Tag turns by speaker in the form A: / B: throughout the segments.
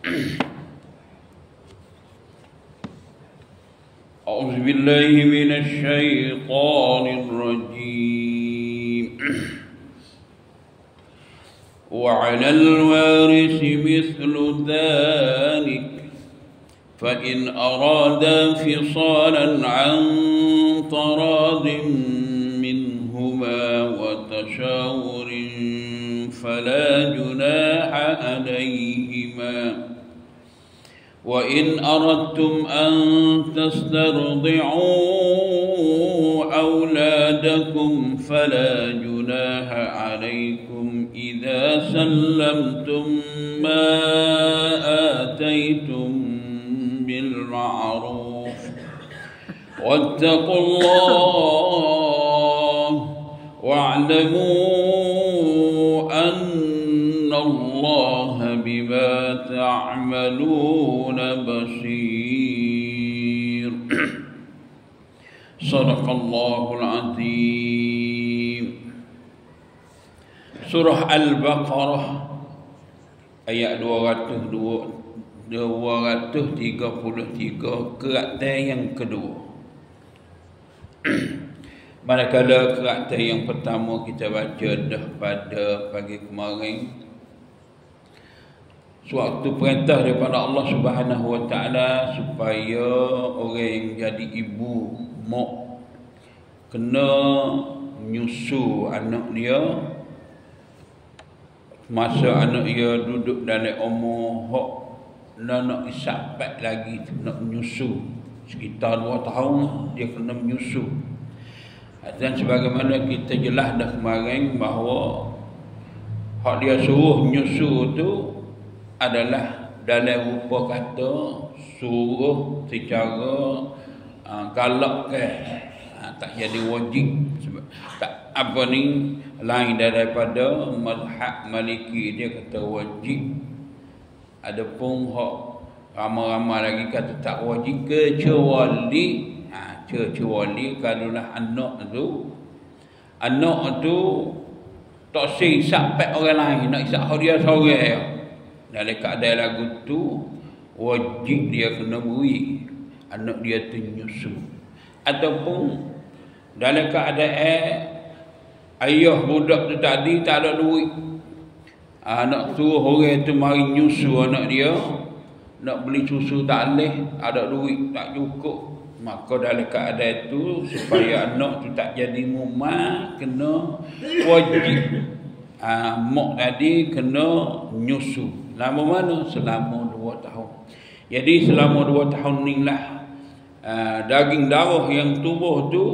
A: أعوذ بالله من الشيطان الرجيم. وعلى الوارث مثل ذلك فإن أرادا فصالا عن تراض منهما وتشاور فلا جناح عليهما. وإن أردتم أن تسترضعوا أولادكم فلا جناح عليكم إذا سلمتم ما آتيتم بالمعروف واتقوا الله واعلموا أن الله بما تعملون بصير. صدق الله العظيم. Surah Al-Baqarah ayat 233 kerata yang kedua. Manakala kerata yang pertama kita baca dah pada pagi kemarin, suatu perintah daripada Allah Subhanahu Wa Taala supaya orang yang jadi ibu mak kena menyusu anak dia masa anak dia duduk dalam umur hak nak isapat lagi nak menyusu sekitar 2 tahun dia kena menyusu. Dan sebagaimana kita jelas dah kemarin bahawa hak dia suruh menyusu tu adalah dalam rupa kata suruh secara galak tak jadi wajib. Tak apa ni lain daripada mazhab Maliki, dia kata wajib. Adapun hak ramai-ramai lagi kata tak wajib kecuali kalaulah anak tu tak isap orang lain, nak isap dia seorang. Dalam keadaan lagu tu wajib dia kena beri anak dia tu nyusu. Ataupun dalam keadaan ayah budak tu tadi tak ada duit, nak suruh orang tu mari nyusu anak dia, nak beli susu tak boleh, ada duit tak cukup. Maka dalam keadaan itu supaya anak tu tak jadi mumah, kena wajib mak tadi kena nyusu. Lama mana? Selama 2 tahun. Jadi selama 2 tahun ni lah daging darah yang tubuh tu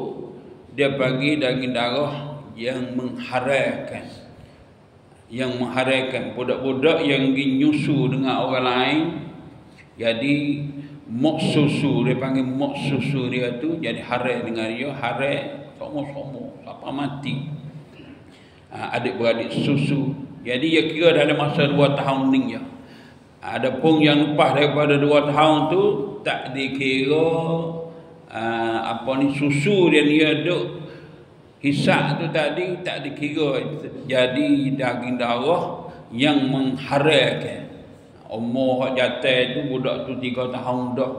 A: dia bagi daging darah yang mengharamkan. Yang mengharamkan budak-budak yang pergi nyusu dengan orang lain. Jadi mak susu, dia panggil mak susu dia tu jadi haram dengan dia, haram somo-somo sampai mati. Adik-beradik susu. Jadi dia kira dalam masa 2 tahun ni je. Adapun yang lepas daripada 2 tahun tu tak dikira susu dia duk hisap tu tadi tak dikira jadi daging darah yang mengharamkan. Umur hak jatuh tu budak tu 3 tahun dah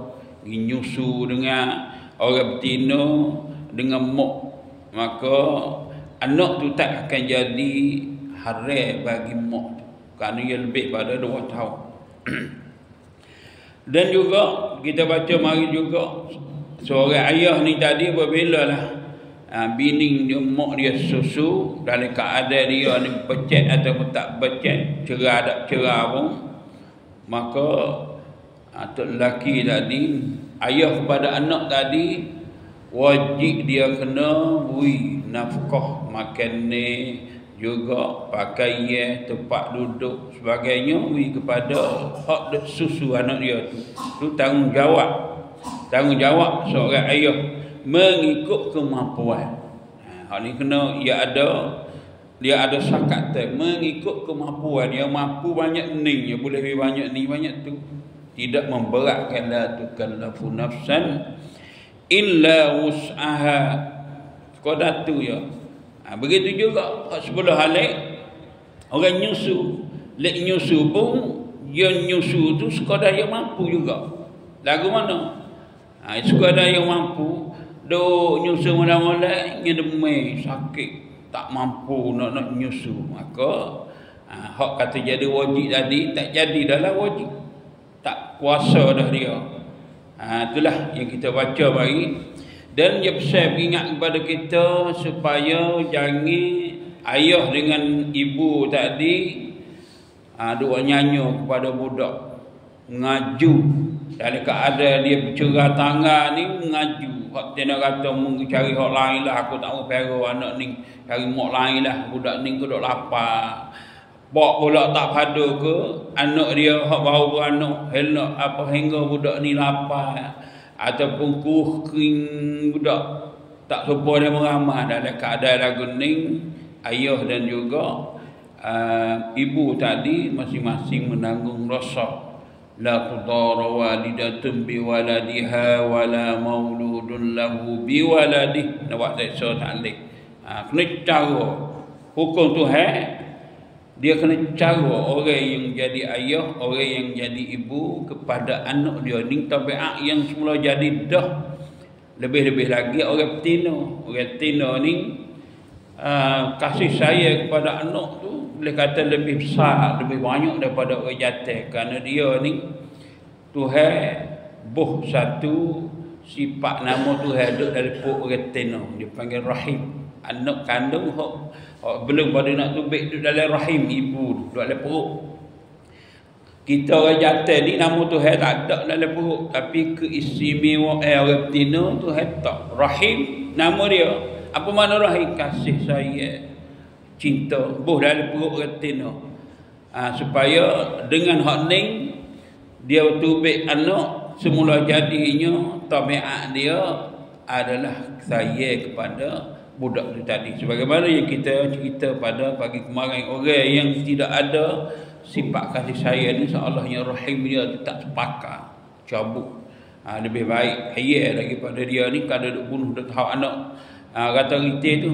A: nyusu dengan orang betina dengan mak, maka anak tu tak akan jadi haram bagi mak tu kerana ia lebih pada 2 tahun. Dan juga kita baca mari juga seorang ayah ni tadi apabila lah bini dia mak dia susu dalam keadaan dia ni becek ataupun tak becek, cerah tak cerah pun, maka atuk lelaki tadi, ayah kepada anak tadi wajib dia kena beri nafkah makan ni juga pakaian, tempat duduk sebagainya beri kepada hak susu anak dia tu tanggungjawab seorang ayah mengikut kemampuan. Hal ni kena dia ada sakat mengikut kemampuan. Dia mampu banyak ni, dia boleh lebih banyak ni, banyak tu. Tidak memberatkan, la tukallafu nafsan illa wus'aha. Sekadar tu ya. Begitu juga sebelah halik orang nyusu. Lek nyusu pun yang nyusu tu sekadar yang mampu juga. Lagu mana? Sekadar yang mampu duk nyusu mula-mula ngedemai sakit tak mampu nak nyusu, maka hak kata jadi wajib tadi tak jadi dalam wajib, tak kuasa dah dia. Itulah yang kita baca mari. Dan dia pesan ingat kepada kita supaya jangan ayah dengan ibu tadi duk nyanyo kepada budak, ngaju dalam keadaan dia bercerah tangan ni, ngaju. Hak dia nak kata mungkin cari hak lain lah, aku tak mau pelihara anak ni, cari mak lain lah, budak ni duk lapar. Bak pula tak pada ke anak dia hak baru beranak, hendak apa hingga budak ni lapar ataupun kering budak tak sempat dia meramah. Dalam keadaan lagu ni ayah dan juga ibu tadi masing-masing menanggung rasa. La tudara walidatun biwaladiha wala mauludun lahu biwaladih. Nak saya tak boleh. Kena cara hukum Tuhan, dia kena cara orang yang jadi ayah, orang yang jadi ibu kepada anak dia ni tabiat yang semula jadi dah. Lebih-lebih lagi orang betina. Orang betina ni kasih sayang kepada anak tu boleh kata lebih besar, lebih banyak daripada orang jantan, kerana dia ni Tuhan buh satu sifat nama Tuhan duduk dari perut orang betina, dia panggil rahim. Anak kandung belum pada nak tubik duduk dalam rahim ibu, duduk dalam perut. Kita orang jantan ni nama Tuhan tak ada dalam perut, tapi keistimewaan orang betina Tuhan tak. Rahim nama dia. Apa makna rahim? Kasih sayang, cinta, buh dalam perut orang betina. Supaya dengan hak ni dia tubik anak, semula jadinya tabiat dia adalah sayang kepada budak tu tadi. Sebagaimana yang kita cerita pada pagi kemarin, orang yang tidak ada sifat kasih sayang ni seolahnya rahim dia tu tak sepakat, cabut. Lebih baik hayat daripada dia ni kada duk bunuh dak tahu anak. Kata kita tu.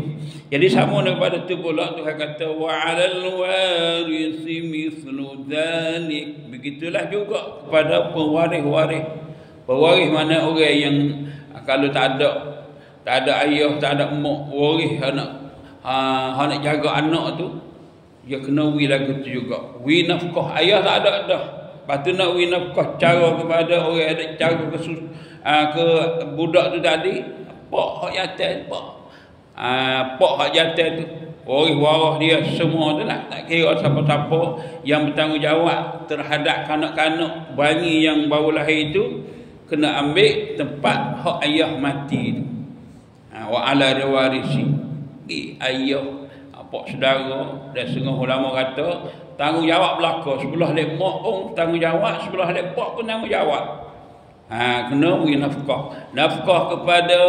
A: Jadi sama daripada tu pula Tuhan kata wa 'alal warisi mithlu dzalik. Begitulah juga kepada pewaris-waris. Pewaris mana orang yang kalau tak ada ayah, tak ada mak, waris nak jaga anak tu, dia kena wi lagu tu juga. Wi nafkah ayah tak ada dah. Lepas tu nak wi nafkah cara kepada orang ada cara ke budak tu tadi. Pak hak jantan, pak hak jantan tu, waris-waris dia semua tu lah, tak kira siapa-siapa yang bertanggungjawab terhadap kanak-kanak bayi yang baru lahir itu, kena ambil tempat hak ayah mati tu. Wa ala warisi, ayah, pak saudara dan setengah ulama kata tanggungjawab belaka, sebelah lek mak pun tanggungjawab, sebelah lek pak pun tanggungjawab. Kena beri nafkah kepada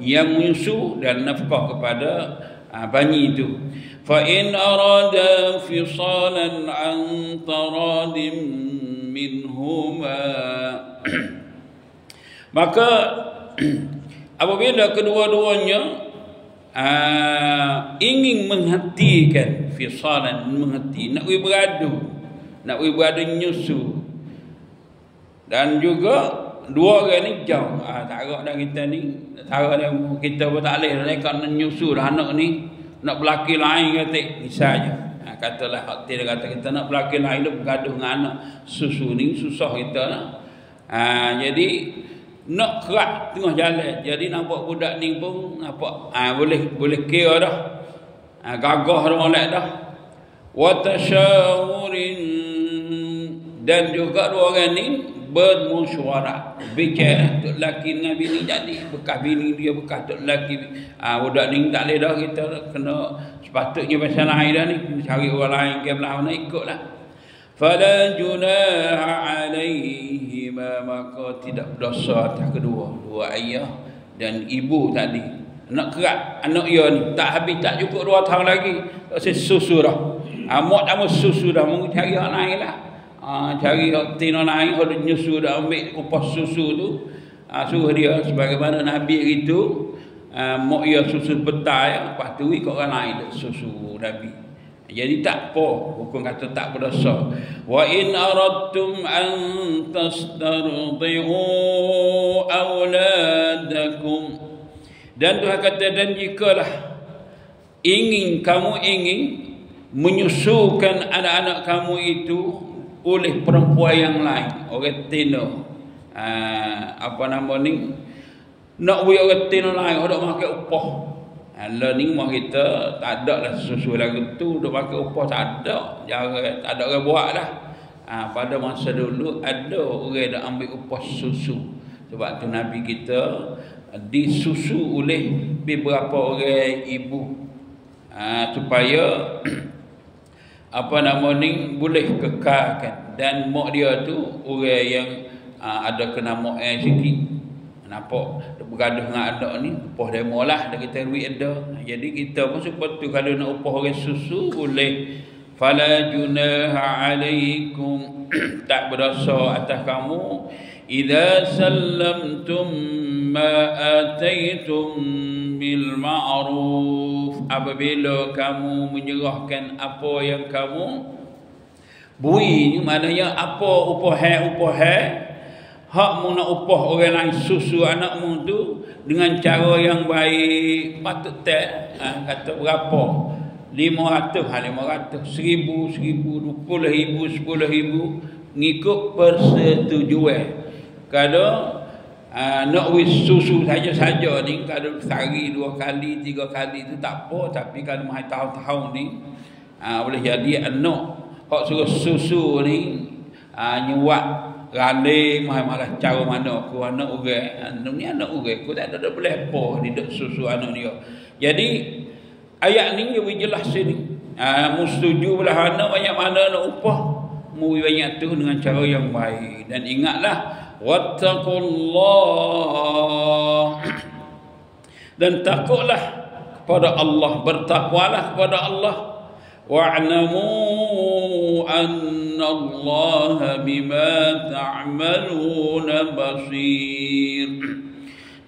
A: yang menyusu dan nafkah kepada bayi itu. Fa in arada fisalan an taradim minhuma, maka apabila kedua-duanya ingin menghentikan fisalan, menghenti, nak beradu nyusu, dan juga dua orang ni jauh, tak agak dah kita ni, kita pun tak boleh mereka nak nyusu dah anak ni, nak berlaki lain kata misalnya, katalah hak dia kata kita nak berlaki lain tu bergaduh dengan anak susu ni, susah kita lah. Jadi nak kerak tengah jalan, jadi nampak budak ni pun nampak boleh kira dah, gagah dah molek dah. Wa tasyawurin, dan juga dua orang ni bermusyawarah, bicara tok lelaki dengan bini, jadi bekas bini dia bekas tok lelaki. Budak ni tak boleh dah, kita kena sepatutnya pasal lain dah ni, kena cari orang lain ke belah mana ikutlah. Fala junaha alaihi, maka tidak berdosa atas dua ayah dan ibu tadi. Nak kerat anak dia ni tak habis, tak cukup 2 tahun lagi tak susu dah. Mak tak mau susu dah, mungkin cari orang lain lah. Cari tina lain, kalau nyusu dah ambil kupas susu tu, suruh dia sebagaimana Nabi itu, mak dia susu petai, lepas tu ikut orang lain susu Nabi. Jadi tak apa, hukum kata tak berdosa. Wa in aradtum an tastardi'u auladakum. Dan Tuhan kata, dan jikalah kamu ingin menyusukan anak-anak kamu itu oleh perempuan yang lain, orang tina, apa nama ni, nak buat orang tina lain, orang makan upah. Lah ni mah kita tak ada lah susu lagu tu duk pakai upah, tak ada. Jangan, tak ada orang buat lah. Pada masa dulu ada orang dah ambil upah susu. Sebab tu Nabi kita disusu oleh beberapa orang ibu, supaya apa nama ni boleh kekalkan. Dan mak dia tu orang yang ada kena mak sikit. Nampak bergaduh dengan anak ni, upah demo lah, dah kita duit ada. Jadi kita pun seperti kalau nak upah orang susu boleh. Fala junaha alaikum, tak berdosa atas kamu, idza sallamtum ma ataitum bil ma'ruf, apabila kamu menyerahkan apa yang kamu bui. Maknanya apa upah hak mu nak upah orang lain susu anakmu tu dengan cara yang baik, patut tak kata berapa, 500, 1,000, 10,000, 20,000, 10,000, ngikut persetujuan. Kalau nak wis susu saja-saja ni, kalau sehari 2 kali 3 kali tu tak apa. Tapi kalau mahal tahun-tahun ni, boleh jadi anak hak suruh susu ni nyuat raling malah cara mana aku anak orang ni, anak orang aku tak ada boleh apa dia susu anak dia. Jadi ayat ni dia jelas sini, mustuju belah anak banyak mana nak upah, mu banyak tu dengan cara yang baik. Dan ingatlah wattaqullah, dan takutlah kepada Allah, bertakwalah kepada Allah. Wa'lamu anna Allah bima ta'maluna basir.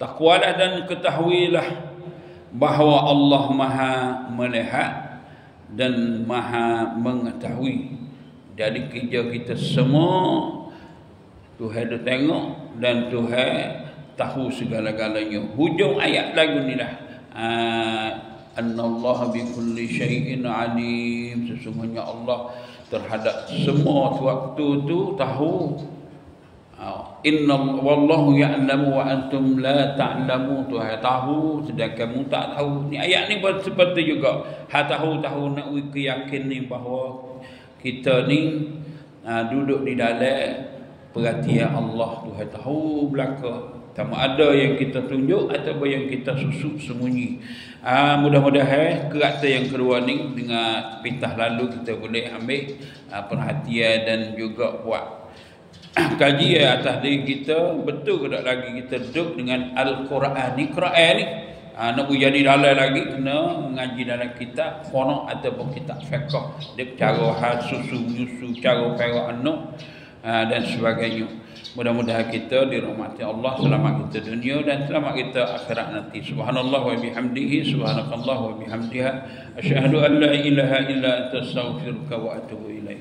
A: Takwalah dan ketahuilah bahawa Allah Maha melihat dan Maha mengetahui. Jadi kerja kita semua Tuhan dah tengok dan Tuhan tahu segala-galanya. Hujung ayat lagu ni lah, Annallaha bikulli syai'in alim, sesungguhnya Allah terhadap semua waktu tu tahu. Inna wallahu ya'lamu wa antum la ta'lamu, Tuhan tahu sedangkan kamu tak tahu. Ni ayat ni seperti juga tahu nak keyakin ni bahawa kita ni duduk di dalam perhatian Allah. Tuhan tahu belaka, sama ada yang kita tunjuk atau yang kita susuk sembunyi. Mudah-mudahan kerata yang kedua ni dengan pitah lalu kita boleh ambil perhatian dan juga buat kaji atas diri kita. Betul ke tak lagi kita duduk dengan Al-Quran ni? Quran ni nak jadi dalam lagi kena mengaji dalam kitab fonok ataupun kitab fiqh. Dia cara susu menyusu, cara perak anak dan sebagainya. Mudah-mudahan kita dirahmati Allah, selamat kita dunia dan selamat kita akhirat nanti. Subhanallah wa bihamdihi, subhanakallah wa bihamdiha, asyhadu an la ilaha illa anta astaghfiruka wa atubu ilaik.